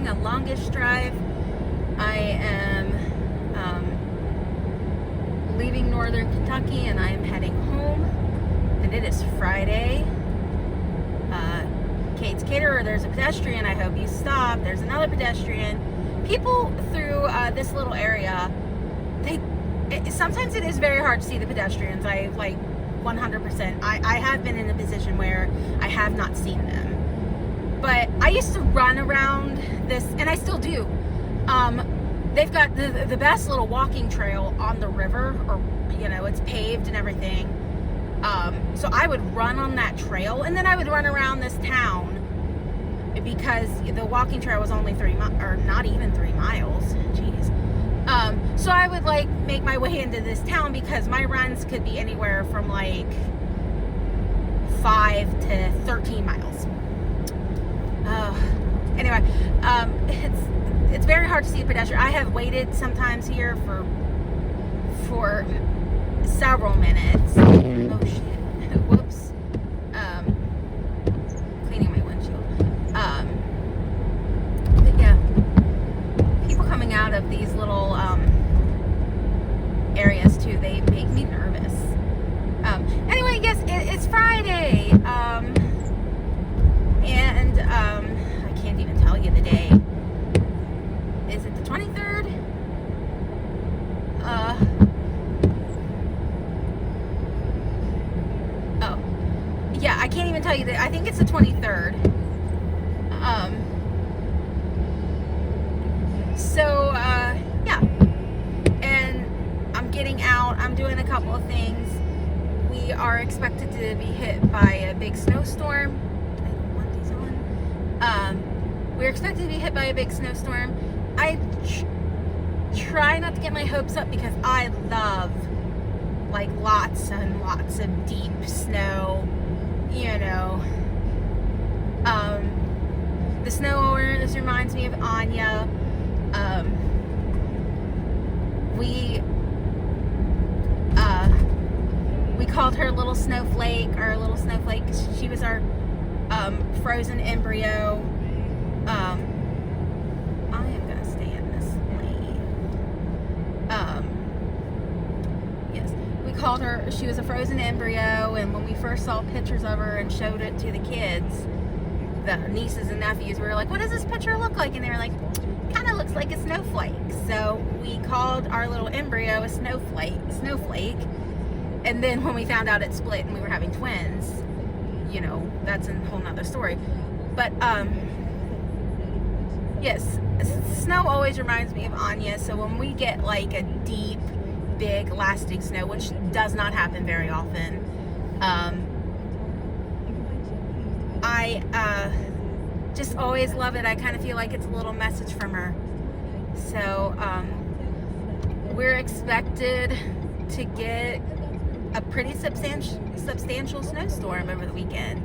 doing a longish drive. I am leaving northern Kentucky and I am heading home. And it is Friday. Kate's Caterer, there's a pedestrian. I hope you stop. There's another pedestrian. People through this little area, sometimes it is very hard to see the pedestrians. I 100%. I have been in a position where I have not seen them. But I used to run around this, and I still do. They've got the best little walking trail on the river, or it's paved and everything. So I would run on that trail, and then I would run around this town because the walking trail was only 3 miles, or not even 3 miles. Jeez. So I would make my way into this town because my runs could be anywhere from 5 to 13 miles. Anyway, it's very hard to see a pedestrian. I have waited sometimes here for several minutes. Oh shit! Whoops. Cleaning my windshield. But yeah, people coming out of these little areas too. They make me nervous. Anyway, yes, it's Friday. And I can't even tell you the day. Is it the 23rd? Oh. Yeah, I can't even tell you that. I think it's the 23rd. Yeah. And I'm getting out. I'm doing a couple of things. We are expected to be hit by a big snowstorm. We're expected to be hit by a big snowstorm. I try not to get my hopes up because I love lots and lots of deep snow. The snow always reminds me of Anya. We called her Little Snowflake, our little snowflake. She was our frozen embryo. I am gonna stay in this lane. Yes, we called her. She was a frozen embryo, and when we first saw pictures of her and showed it to the kids, the nieces and nephews, we were like, "What does this picture look like?" And they were like, "Kind of looks like a snowflake." So we called our little embryo a snowflake. And then when we found out it split and we were having twins, that's a whole nother story. But yes, snow always reminds me of Anya. So when we get a deep, big, lasting snow, which does not happen very often, I just always love it. I kind of feel like it's a little message from her. So we're expected to get a pretty substantial snowstorm over the weekend.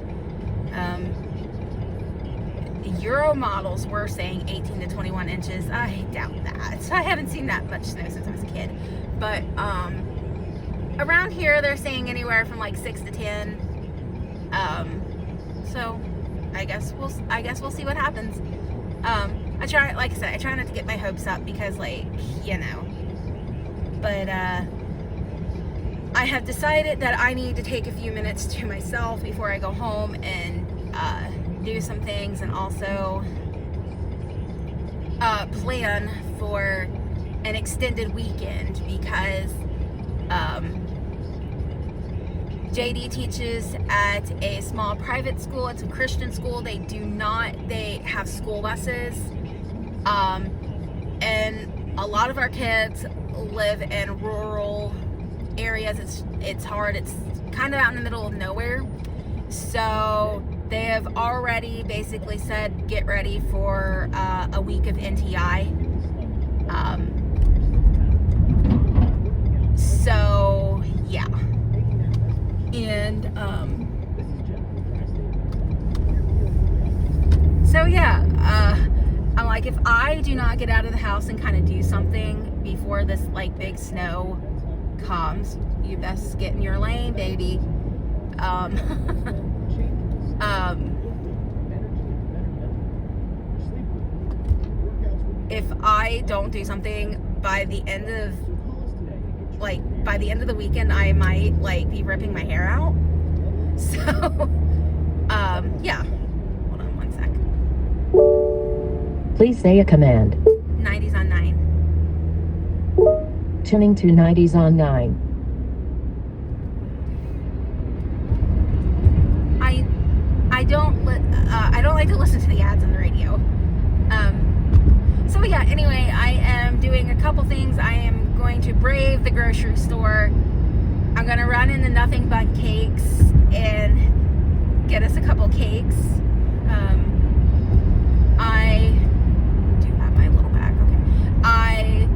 Euro models were saying 18 to 21 inches. I doubt that. I haven't seen that much snow since I was a kid. But around here they're saying anywhere from 6 to 10. So I guess we'll see what happens. I try not to get my hopes up because but I have decided that I need to take a few minutes to myself before I go home and do some things, and also plan for an extended weekend because JD teaches at a small private school. It's a Christian school. They have school buses, and a lot of our kids live in rural areas. It's hard. It's kind of out in the middle of nowhere. So they have already basically said, get ready for a week of NTI. So yeah. And I'm like, if I do not get out of the house and kind of do something before this big snow comes, you best get in your lane, baby. if I don't do something by the end of the weekend, I might like be ripping my hair out. So yeah, hold on one sec. Please say a command. 90s on 9. Tuning to 90s on 9. I don't like to listen to the ads on the radio. So yeah, anyway, I am doing a couple things. I am going to brave the grocery store. I'm gonna run into Nothing But Cakes and get us a couple cakes. I do have my little bag. Okay. I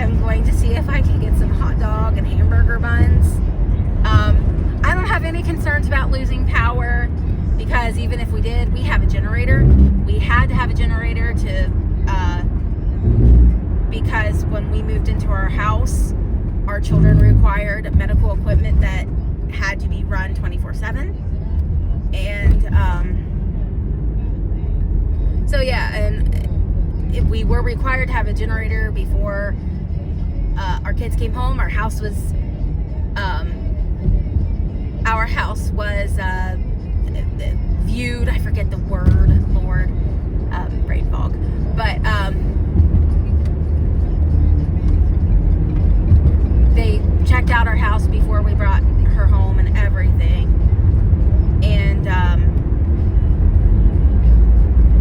am going to see if I can get some hot dog and hamburger buns. I don't have any concerns about losing power, because even if we did, we have a generator. We had to have a generator because when we moved into our house, our children required medical equipment that had to be run 24/7. And so yeah, and if we were required to have a generator before our kids came home. Our house was viewed, I forget the word, Lord, brain fog, but they checked out our house before we brought her home and everything. And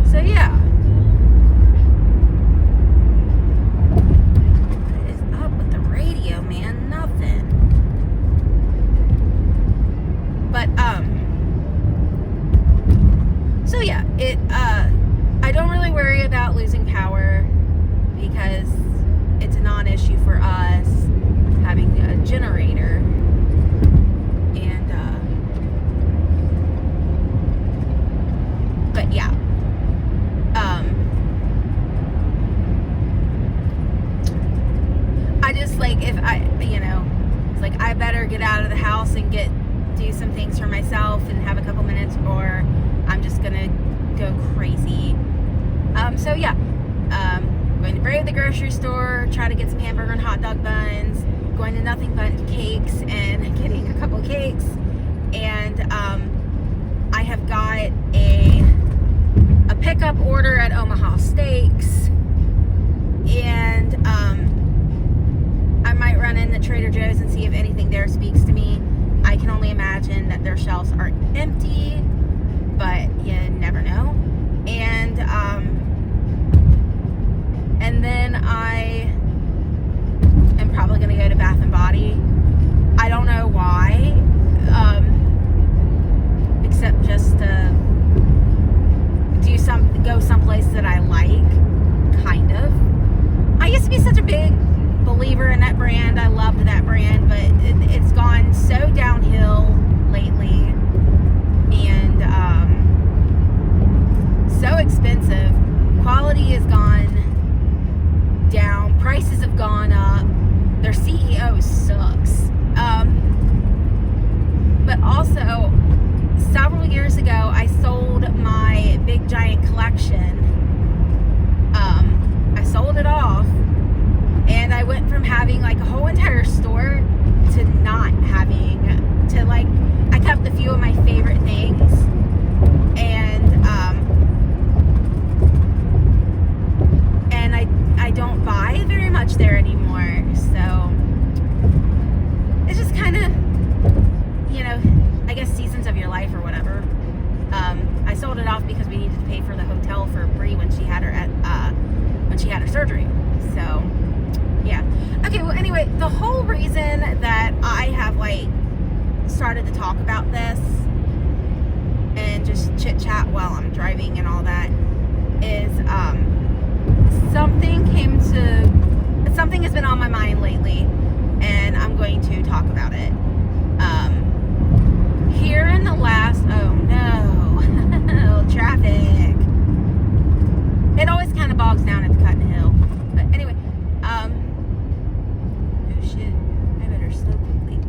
so yeah, what is up with the radio, man? Nothing. But so yeah, I don't really worry about losing power because it's a non-issue for us having a generator. And but yeah, I just like, if it's like I better get out of the house and do some things for myself and have a couple minutes, or I'm just gonna go crazy. So yeah, going to brave the grocery store, try to get some hamburger and hot dog buns, going to Nothing But Cakes and getting a couple cakes. And I have got a pickup order at Omaha Steaks, and I might run into Trader Joe's and see if anything there speaks to me. I can only imagine that their shelves are empty, but you never know. And then I am probably going to go to Bath and Body. I don't know why, except just to go someplace that I like, kind of. I used to be such a big believer in that brand. I loved that brand, but it's gone so downhill lately, and so expensive. Quality has gone down, prices have gone up, their CEO sucks. But also, several years ago, I sold my big giant collection. I sold it off, and I went from having like a whole entire store to not having, to like, I kept a few of my favorite things, and I don't buy very much there anymore. So it's just kind of, I guess seasons of your life or whatever. I sold it off because we needed to pay for the hotel for Bree when she had her surgery. So yeah. Okay, well anyway, the whole reason that I have like started to talk about this and just chit chat while I'm driving and all that is something has been on my mind lately, and I'm going to talk about it. Here in the last, oh no, traffic. It always kind of bogs down at the Cotton Hill. But anyway, oh shit, I better slow quickly.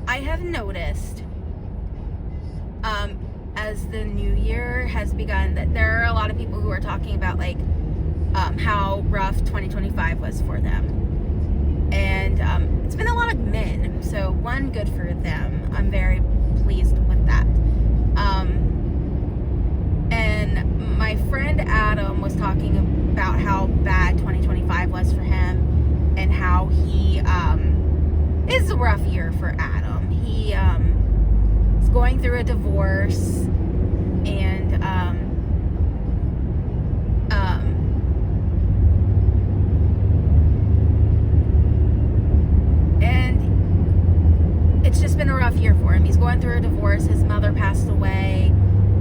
I have noticed as the new year has begun that there are a lot of people who are talking about like how rough 2025 was for them, and it's been a lot of men, so one, good for them. I'm very pleased with that. And my friend Adam was talking about how bad 2025 was for him, and how he it's a rough year for Adam. He is going through a divorce, and it's just been a rough year for him. He's going through a divorce. His mother passed away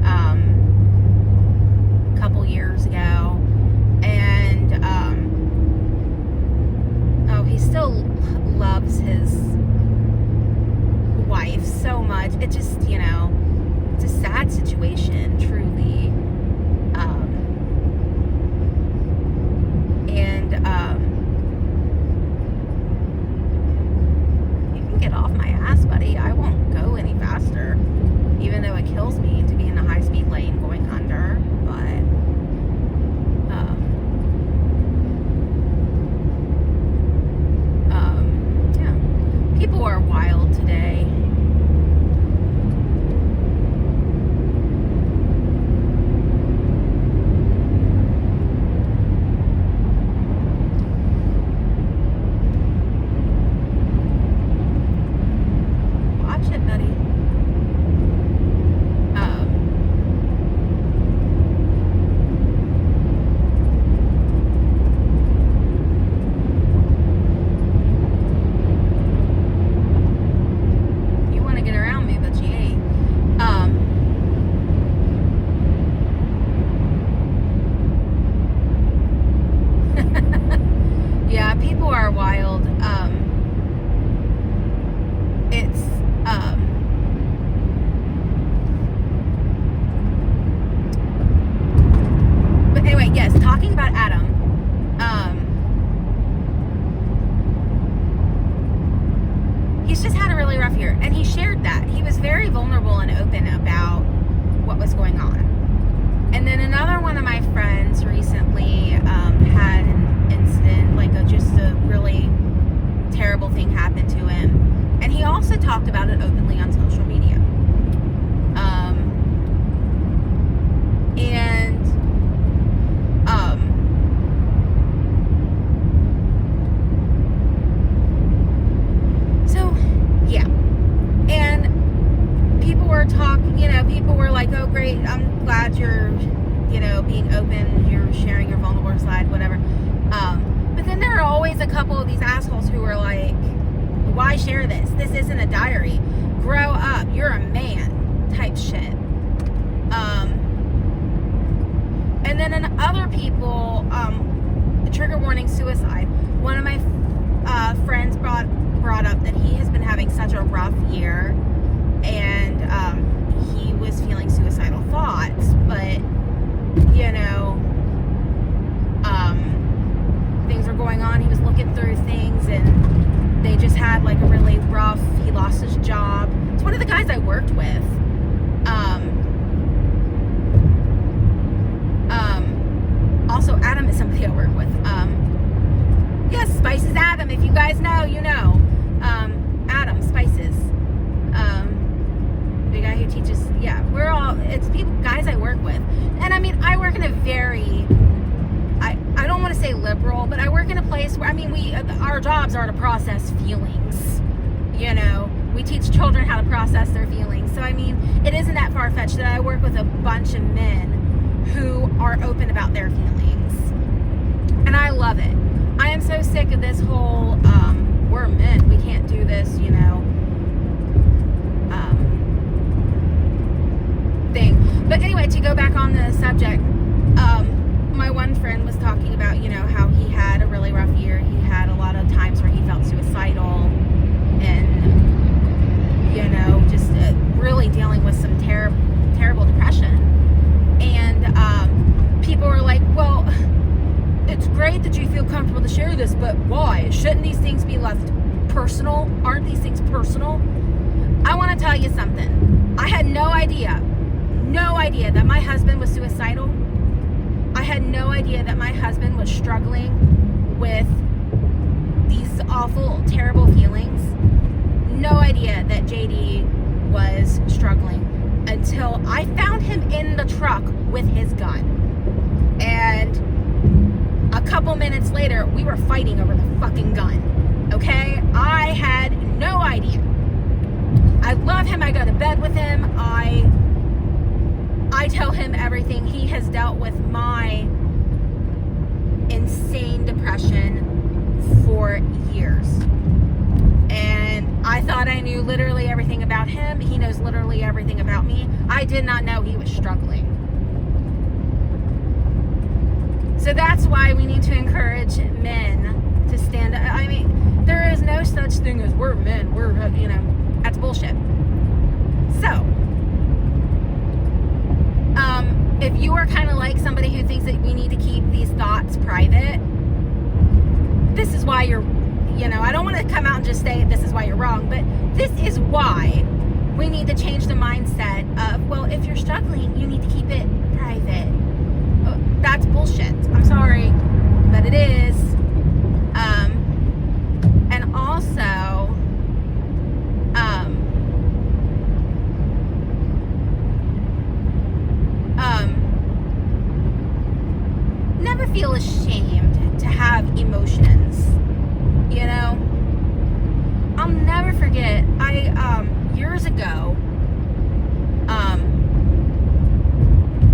a couple years ago, and he still loves his wife so much. It just, it's a sad situation, truly. You can get off my ass, buddy. I won't go any faster, even though it kills me to be in a high-speed lane going under. But yeah, people are wild today. Watch it, buddy. You want to get around me, but you ain't. Yeah, people are wild. It's but anyway, yes, talking about Adam, he's just had a really rough year, and he shared that. He was very vulnerable and open about what was going on. And then another one of my friends recently had an incident, like just a really terrible thing happened to him, and he also talked about it openly on social media. So yeah, and people were people were like, oh great, I'm glad you're being open, you're sharing your vulnerable side, whatever. But then there are always a couple of these assholes who are like, why share this? This isn't a diary. Grow up. You're a man type shit. And then in other people, trigger warning, suicide. One of my friends brought up that he has been having such a rough year, and he was feeling suicidal thoughts, but things were going on. He was looking through things, and they just had like a really rough, he lost his job. It's one of the guys I worked with. Also Adam is somebody I work with. Yes, Spices Adam. If you guys know, you know. Adam, Spices. The guy who teaches, it's people, guys I work with. And I mean, I work in a very, I don't want to say liberal, but I work in a place where, our jobs are to process feelings. We teach children how to process their feelings. So, it isn't that far-fetched that I work with a bunch of men who are open about their feelings. And I love it. I am so sick of this whole, we're men, we can't do this, thing. But anyway, to go back on the subject, my one friend was talking about, how he had a really rough year. He had a lot of times where he felt suicidal, and, just really dealing with some terrible depression. And people were like, well, it's great that you feel comfortable to share this, but why? Shouldn't these things be left personal? Aren't these things personal? tell you something. I had no idea that my husband was suicidal. I had no idea that my husband was struggling with these awful, terrible feelings. No idea that JD was struggling until I found him in the truck with his gun. And a couple minutes later, we were fighting over the fucking gun. Okay? I had no idea. I love him. I go to bed with him. I tell him everything. He has dealt with my insane depression for years. And I thought I knew literally everything about him. He knows literally everything about me. I did not know he was struggling. So that's why we need to encourage men to stand up. I mean, there is no such thing as we're men. We're, that's bullshit. So, if you are kind of like somebody who thinks that we need to keep these thoughts private, this is why you're, I don't want to come out and just say this is why you're wrong, but this is why we need to change the mindset of, well, if you're struggling, you need to keep it private. That's bullshit. I'm sorry, but it is. And also, never feel ashamed to have emotions. I'll never forget. Years ago,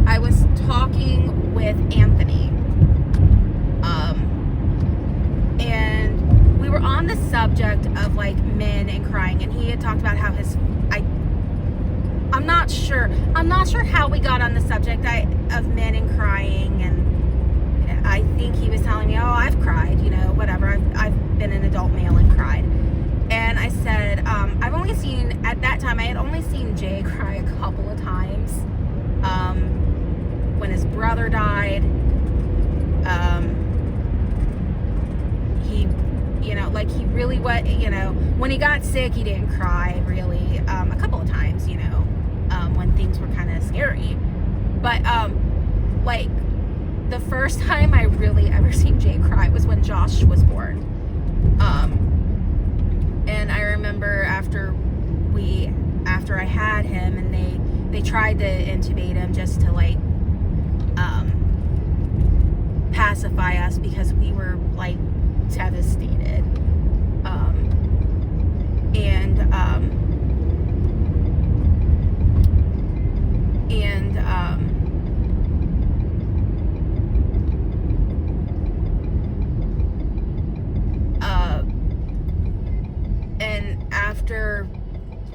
I was talking with Anthony, and we were on the subject of like men and crying, and he had talked about how I'm not sure how we got on the subject of men and crying, and I think he was telling me, oh, I've cried, whatever, I've been an adult male and cried. And I said, at that time I had only seen Jay cry a couple of times. When his brother died, he really when he got sick, he didn't cry really, a couple of times, when things were kind of scary. But, the first time I really ever seen Jay cry was when Josh was born. And I remember after I had him, and they tried to intubate him just to pacify us because we were devastated. And after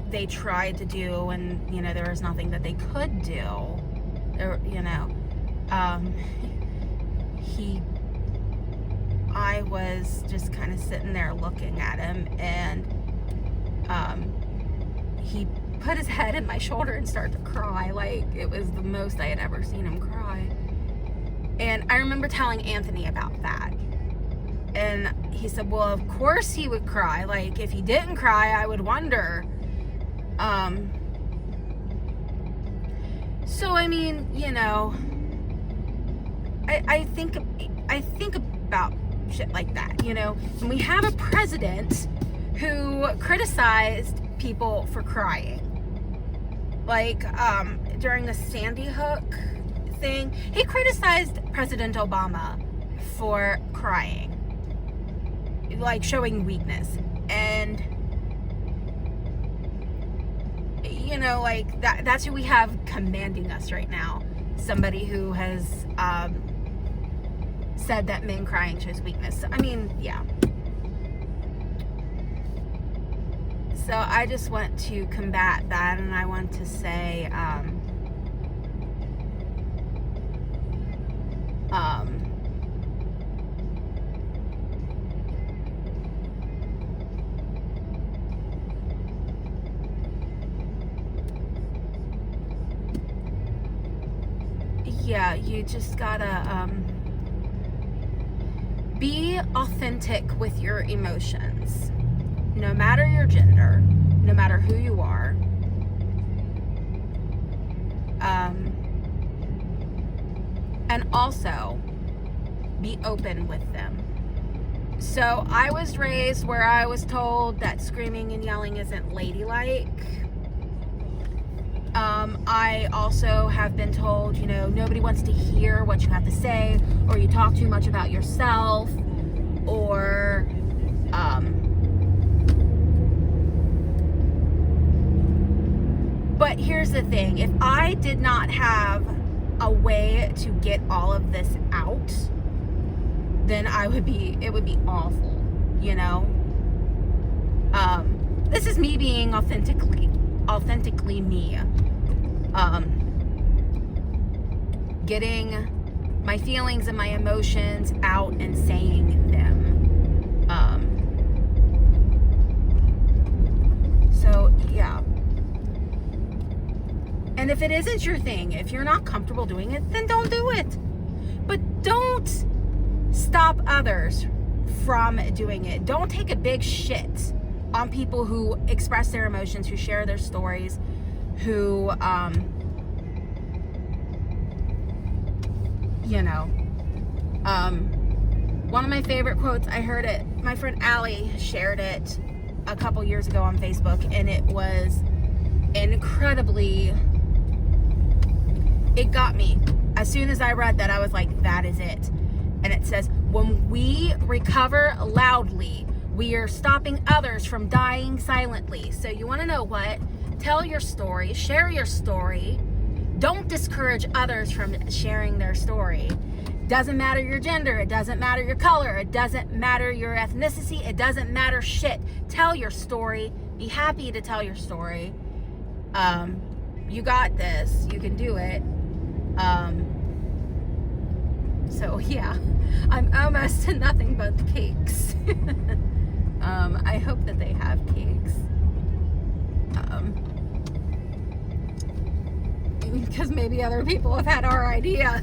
they tried to do, and there was nothing that they could do, I was just kind of sitting there looking at him, and he put his head in my shoulder and started to cry. It was the most I had ever seen him cry. And I remember telling Anthony about that, and he said, well, of course he would cry. If he didn't cry, I would wonder. So I mean, I think about shit like that, and we have a president who criticized people for crying, during the Sandy Hook thing. He criticized President Obama for crying, showing weakness, and that's who we have commanding us right now. Somebody who has said that men crying shows weakness. I mean, yeah. So I just want to combat that, and I want to say, yeah, you just gotta be authentic with your emotions, no matter your gender, no matter who you are. also be open with them. So I was raised where I was told that screaming and yelling isn't ladylike. I also have been told, you know, nobody wants to hear what you have to say, or you talk too much about yourself, or but here's the thing, if I did not have a way to get all of this out, then it would be awful, you know. This is me being authentically me. Getting my feelings and my emotions out and saying them. So yeah. And if it isn't your thing, if you're not comfortable doing it, then don't do it. But don't stop others from doing it. Don't take a big shit on people who express their emotions, who share their stories, who, you know, one of my favorite quotes, I heard it, my friend Allie shared it a couple years ago on Facebook, and it was incredibly, it got me. As soon as I read that, I was like, that is it. And it says, when we recover loudly, we are stopping others from dying silently. So you want to know what? Tell your story, share your story. Don't discourage others from sharing their story. Doesn't matter your gender, it doesn't matter your color, it doesn't matter your ethnicity, it doesn't matter shit. Tell your story. Be happy to tell your story. You got this. You can do it. So yeah, I'm almost to nothing but cakes. I hope that they have cakes. Because maybe other people have had our idea.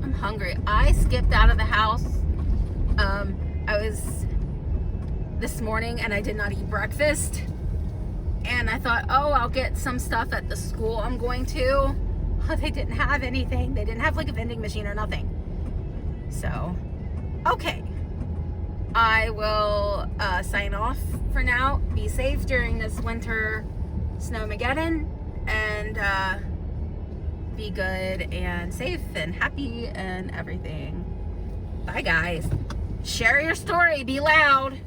I'm hungry. I skipped out of the house. I was this morning and I did not eat breakfast. And I thought, oh, I'll get some stuff at the school I'm going to. Oh, they didn't have anything. They didn't have like a vending machine or nothing. So, okay. I will sign off for now. Be safe during this winter snowmageddon, and be good and safe and happy and everything. Bye, guys. Share your story. Be loud.